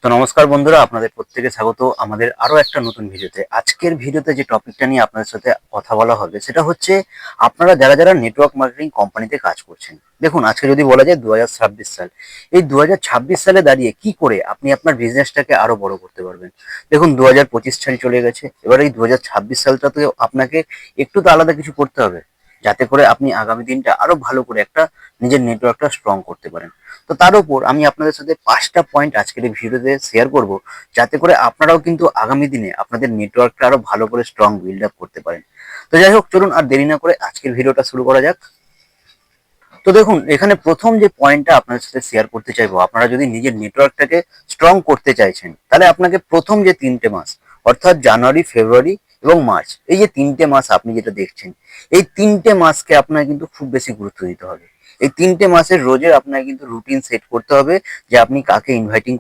তো নমস্কার বন্ধুরা, আপনাদের প্রত্যেকে স্বাগত আমাদের আরো একটা নতুন ভিডিওতে। আজকের ভিডিওতে যে টপিকটা নিয়ে আপনাদের সাথে কথা বলা হবে সেটা হচ্ছে আপনারা যারা যারা নেটওয়ার্ক মার্কেটিং কোম্পানিতে কাজ করছেন। দেখুন, আজকে যদি বলা যায় 2026 সাল, এই 2026 সালে দাঁড়িয়ে কি করে আপনি আপনার বিজনেসটাকে আরো বড় করতে পারবেন। দেখুন, 2025 সাল চলে গেছে, এবার এই 2026 সালটাতে আপনাকে একটু তো আলাদা কিছু করতে হবে, যাতে করে আপনি আগামী দিনটা আরো ভালো করে একটা নিজের নেটওয়ার্কটা স্ট্রং করতে পারেন। তো তার উপর আমি আপনাদের সাথে 5টা পয়েন্ট আজকের এই ভিডিওতে শেয়ার করব, যাতে করে আপনারাও কিন্তু আগামী দিনে আপনাদের নেটওয়ার্কটা আরো ভালো করে স্ট্রং বিল্ড আপ করতে পারেন। তো যাই হোক, চলুন আর দেরি না করে আজকের ভিডিওটা শুরু করা যাক। তো দেখুন, এখানে প্রথম যে পয়েন্টটা আপনাদের সাথে শেয়ার করতে চাইবো, আপনারা যদি নিজের নেটওয়ার্কটাকে স্ট্রং করতে চাইছেন, তাহলে আপনাকে প্রথম যে 3টে মাস, অর্থাৎ জানুয়ারি, ফেব্রুয়ারি এবং মার্চ, এই যে 3টে মাস আপনি যেটা দেখছেন, এই 3টে মাসকে আপনার কিন্তু খুব বেশি গুরুত্ব দিতে হবে। এই 3টে মাসের রোজের আপনাকে কিন্তু রুটিন সেট করতে হবে যে আপনি কাকে ইনভাইটিং